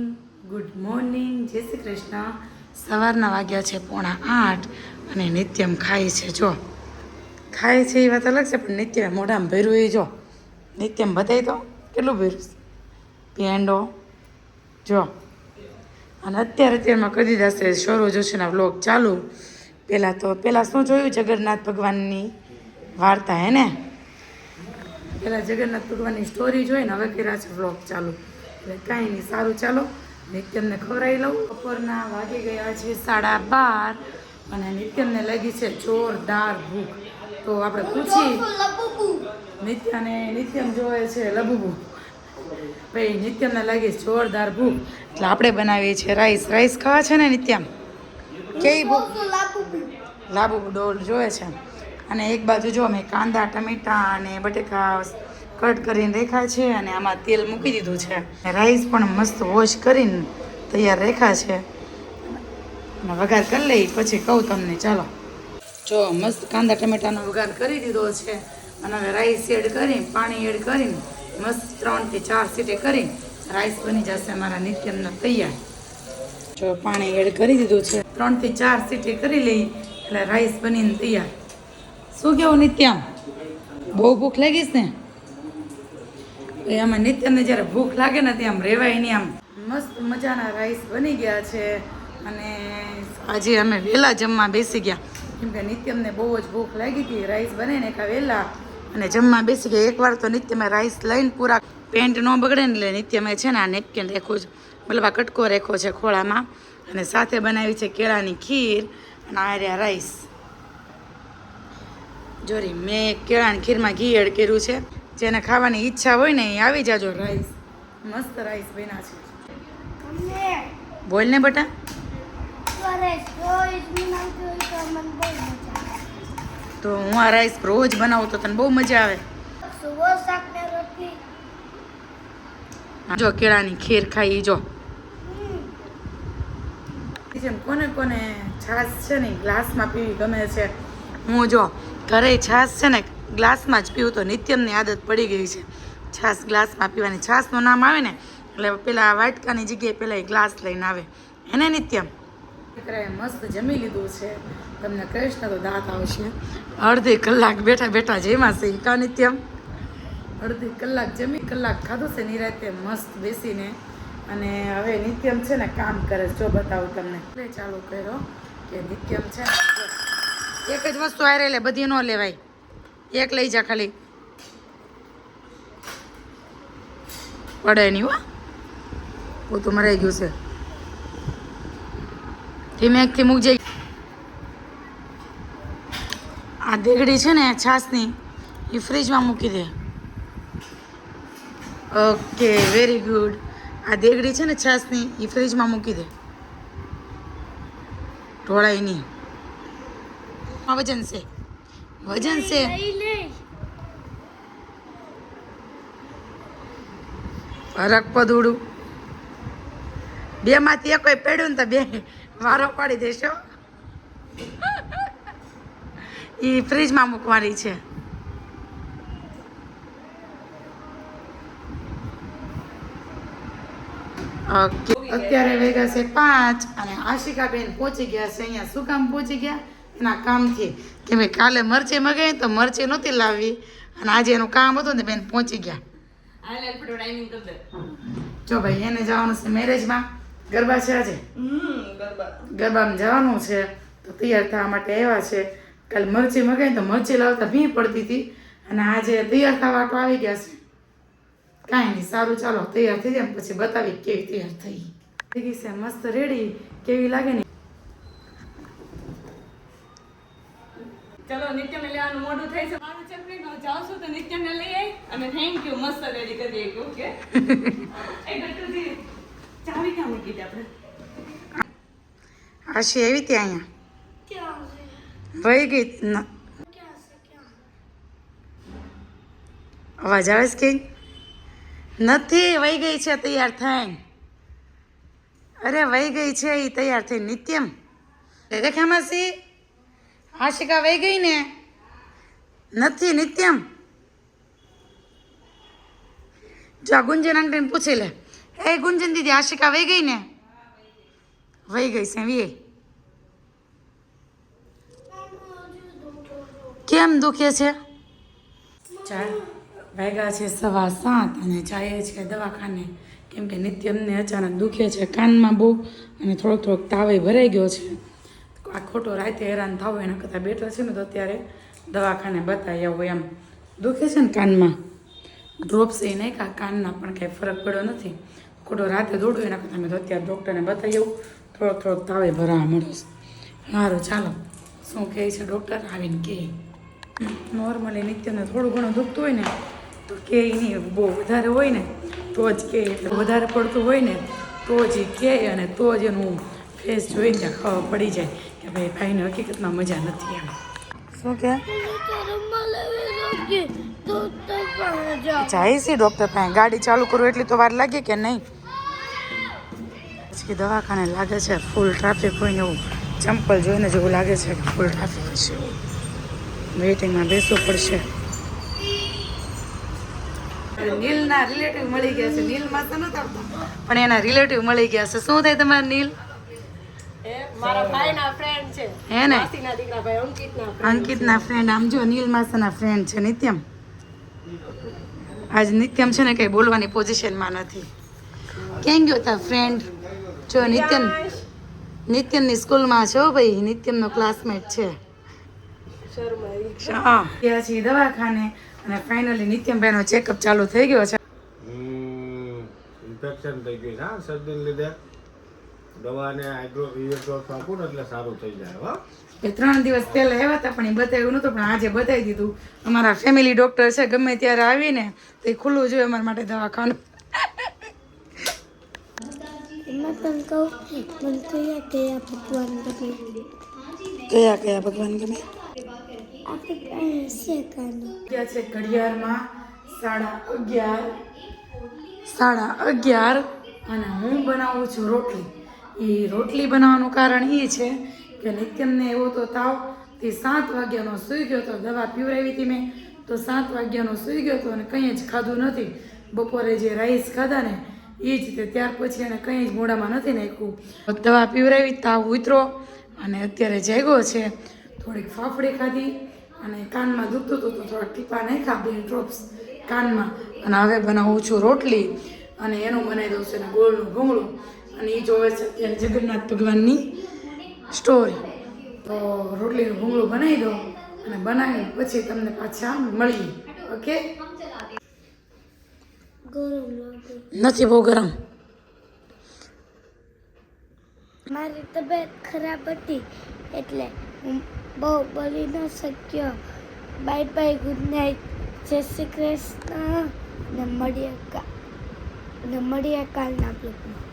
Good morning, જય શ્રી કૃષ્ણ. સવારના વાગ્યા છે 7:45 અને નિત્યમ ખાય છે. જો ખાય છે એ વાત અલગ છે, પણ નિત્યમ મોઢામાં ભર્યું એ જો. નિત્યમ બતાવી તો કેટલું ભર્યું પેંડો જો. અને અત્યારમાં કરી દીધા છે સૌરવ જોશીના વ્લોગ ચાલુ. પહેલાં શું જોયું? જગન્નાથ ભગવાનની વાર્તા હે ને. પહેલાં જગન્નાથ ભગવાનની સ્ટોરી જોઈને હવે કર્યા છે વ્લોગ ચાલુ. એટલે કાંઈ નહીં, સારું ચાલો નિત્યમને ખવડાવી લઉં. બપોરના વાગી ગયા છે 12:30 અને નિત્યમને લાગી છે જોરદાર ભૂખ. તો આપણે પૂછી નિત્યમ જોવે છે લબુબુ. ભાઈ નિત્યમને લાગી જોરદાર ભૂખ એટલે આપણે બનાવીએ છીએ રાઈસ ખાવા છે ને નિત્યમ? કેવી ભૂખ? લાબુબુ ડોલ જોવે છે. અને એક બાજુ જો મેં કાંદા, ટમેટા અને બટેકા કટ કરીને રેખા છે અને આમાં તેલ મૂકી દીધું છે. રાઈસ પણ મસ્ત વોશ કરીને તૈયાર રેખા છે. વઘાર કરી લઈ પછી કહું તમને. ચાલો જો મસ્ત કાંદા ટમેટાનો વઘાર કરી દીધો છે અને હવે રાઈસ એડ કરી પાણી એડ કરીને મસ્ત 3 થી 4 સીટી કરી રાઈસ બની જશે મારા નિત્યમના તૈયાર. જો પાણી એડ કરી દીધું છે, 3 થી 4 સીટી કરી લઈ એટલે રાઈસ બનીને તૈયાર. શું કેવું નિત્યમ? બહુ ભૂખ લાગીશ ને? આમાં નિત્યમને જ્યારે ભૂખ લાગે ને ત્યાં આમ રહેવાય નહીં. આમ મસ્ત મજાના રાઈસ બની ગયા છે અને આજે અમે વહેલા જમવા બેસી ગયા કેમ કે નિત્યમને બહુ જ ભૂખ લાગી હતી. રાઈસ બને ને કા વહેલા અને જમવા બેસી ગયા. એકવાર તો નિત્યમે રાઈસ લઈને પૂરા પેન્ટ ન બગડે ને એટલે નિત્યમે છે ને આ નેપકિન રેખો જ મતલબ આ કટકો રેખો છે ખોળામાં અને સાથે બનાવી છે કેળાની ખીર અને આ રહ્યા રાઈસ. જોરી મેં કેળાની ખીરમાં ઘી એડ કર્યું છે. જેને ખાવાની ઈચ્છા હોય ને એ આવી જાજો. રાઈસ મસ્ત રાઈસ બન્યા છે. બોલ ને બટા. તો હું આ રાઈસ રોજ બનાવું તો તને બહુ મજા આવે. જો કેળાની ખીર ખાઈ જો. કોને કોને છાશ છે ને ગ્લાસમાં પીવી ગમે છે? હું જો ઘરે છાશ છે ને ગ્લાસમાં જ પીવું. તો નિત્યમની આદત પડી ગઈ છે છાશ ગ્લાસમાં પીવાની. છાશનું નામ આવે ને એટલે પેલા વાટકાની જગ્યાએ પેલા એ ગ્લાસ લઈને આવે એને નિત્યમ. દીકરાએ મસ્ત જમી લીધું છે. તમને કહીશ ને તો દાંત આવશે. અડધી કલાક બેઠા બેઠા જેમાં છે કા નિત્યમ? અડધી કલાક જમી કલાક ખાધું છે નિરાતે મસ્ત બેસીને. અને હવે નિત્યમ છે ને કામ કરે છે. જો બતાવું તમને. એટલે ચાલુ કર્યો કે નિત્યમ છે ને એક જ વસ્તુ હારે લે, બધી ન લેવાય. એક લઈ જા ખાલી, પડે નહીં હો. પોતું મરાઈ ગયું છે. ધીમેકથી મૂકજે. આ દેગડી છે ને છાશની એ ફ્રીજમાં મૂકી દે. Okay very good. આ દેગડી છે ને છાશની એ ફ્રીજમાં મૂકી દે. ઢોળાય નહીં. વજન છે ફરક પદુડું બે માંથી એક કોઈ પડ્યું ને તો બે વારો પાડી દેશો. એ ફ્રીજમાં મૂકવાની છે. ઓકે અત્યારે વાગ્યા છે 5 અને આશિકાબેન પહોંચી ગયા છે અહીંયા. શું કામ પહોંચી ગયા? એના કામથી. કે મેં કાલે મરચી મગાવી તો મરચી નહોતી લાવી અને આજે એનું કામ હતું ને બેન પહોંચી ગયા. જો ભાઈ એને જવાનું છે મેરેજમાં. ગરબા છે આજે. ગરબામાં જવાનું છે તો તૈયાર થવા માટે આવ્યા છે. કાલે મરચી મગાવી તો મરચી લાવતા ભીડ પડતી હતી અને આજે તૈયાર થવા વાટો આવી ગયા છે. કાંઈ નહીં, સારું ચાલો તૈયાર થઈ જાય પછી બતાવી કેવી તૈયાર થઈ ગઈ છે. મસ્ત રેડી કેવી લાગે ને. ચલો નિત્યને લેવાનું મોડું થઈ છે. મારું ચકરી નો જાવ છું તો નિત્યને લઈ આવી અને થેન્ક યુ મસ્ત રેડી કરી દઈએ. ઓકે એ ગટુજી ચાવી ક્યાં મૂકી દે આપણે? આશી આવી ત્યાં અહીંયા વહી ગઈ. અવાજ આવે છે કે નથી? વહી ગઈ છે તૈયાર થઈને. અરે વહી ગઈ છે એ તૈયાર થઈ. નિત્યમ રેખામાં સી આશિકા વહી ગઈ ને? નથી નિત્યમ. જો આ ગુંજન આંટીને પૂછી લે. એ ગુંજન દીદી આશિકા વહી ગઈ ને વહી ગઈ છે વી કેમ દુખે છે 4 વાગ્યા છે 7:15 અને જાય છે દવાખાને કેમ કે નિત્યમને અચાનક દુખે છે કાનમાં બહુ અને થોડોક તાવે ભરાઈ ગયો છે આ ખોટો રાતે હેરાન થાવ એના કરતાં બેઠો છે ને તો અત્યારે દવાખાને બતાવી આવું એમ દુખે છે ને કાનમાં ડ્રોપ્સ એ નહીં કાનના પણ કાંઈ ફરક પડ્યો નથી ખોટો રાતે દોડું એના કરતાં મેં તો અત્યારે ડૉક્ટરને બતાવી આવું થોડોક તાવે ભરાવા મળ્યો છે સારું ચાલો શું કહે છે ડૉક્ટર આવીને કહે નોર્મલી નિત્યને થોડું ઘણું દુખતું હોય ને તો કે નહીં બહુ વધારે હોય ને તો જ કહે એટલે વધારે પડતું હોય ને તો જ એ કહે અને તો જ એનું ફેસ જોઈને ખબર પડી જાય કે ભાઈ ભાઈને હકીકતમાં મજા નથી એમ શું કે જાય છે ડૉક્ટર પાસે ગાડી ચાલુ કરું એટલી તો વાર લાગે કે નહીં પછી દવાખાને લાગે છે ફૂલ ટ્રાફિક હોય ને એવું ચંપલ જોઈને જેવું લાગે છે કે ફૂલ ટ્રાફિક હશે વેઇટિંગમાં બેસવું પડશે નીલના રિલેટિવ મળી ગયા છે નીલમાં તો નતા આવતા પણ એના રિલેટિવ મળી ગયા છે શું થાય તમારા નીલ મારા ભાઈના ફ્રેન્ડ છે હે ને માસીના દીકરા ભાઈ અંકિતના ફ્રેન્ડ આમ જો નીલ માસાના ફ્રેન્ડ છે નિત્યમ આજ નિત્યમ છે ને કંઈ બોલવાની પોઝિશનમાં નથી ક્યાં ગયો તાર ફ્રેન્ડ જો નિત્યમની સ્કૂલમાં છે હો ભાઈ નિત્યમનો ક્લાસમેટ છે હા ગયા છીએ દવાખાને અને ફાઇનલી નિત્યમભાઈનો ચેકઅપ ચાલુ થઈ ગયો છે ઇન્ફેક્શન થઈ ગયું છે હા શરદીને લીધે દવાને ડ્રોપ આપો ને એટલે સારું થઈ જાય હો 3 દિવસ પહેલા આવ્યા હતા પણ એ બતાવ્યું નહોતું પણ આજે બતાવી દીધું અમારા ફેમિલી ડોક્ટર છે ગમે ત્યારે આવીને તો એ ખુલ્લું જોઈએ અમારા માટે દવાખાનું કયા ભગવાન ગમે ગયા છે ઘડિયાળમાં 11:30 અને હું બનાવું છું રોટલી એ રોટલી બનાવવાનું કારણ એ છે કે નિત્યમને એવો તો તાવ તે 7 વાગ્યાનો સૂઈ ગયો હતો દવા પીવડાવી હતી મેં તો 7 વાગ્યાનો સૂઈ ગયો હતો અને કંઈ જ ખાધું નથી બપોરે જે રાઈસ ખાધા ને એ જ તે ત્યાર પછી એને કંઈ જ મોઢામાં નથી નાખ્યું દવા પીવડાવી તાવ ઉતરો અને અત્યારે જાગ્યો છે થોડીક ફાફડી ખાધી અને કાનમાં દુખતું હતું તો થોડાક ટીપા નાખ્યા 2 ડ્રોપ્સ કાનમાં અને હવે બનાવું છું રોટલી અને એનું બનાવી દઉં છું અને ગોળનું ભૂંગળું અને એ જોવે છે અત્યારે જગન્નાથ ભગવાનની સ્ટોરી તો રોટલીનું ભૂંગળું બનાવી દઉં અને બનાવી પછી તમને પાછા મળીએ ઓકે નથી બહુ ગરમ મારી તબિયત ખરાબ હતી એટલે હું બહુ બોલી ન શક્યો બાય બાય ગુડ નાઇટ જય શ્રી કૃષ્ણ ને મળીએ કાલના બ્લોગમાં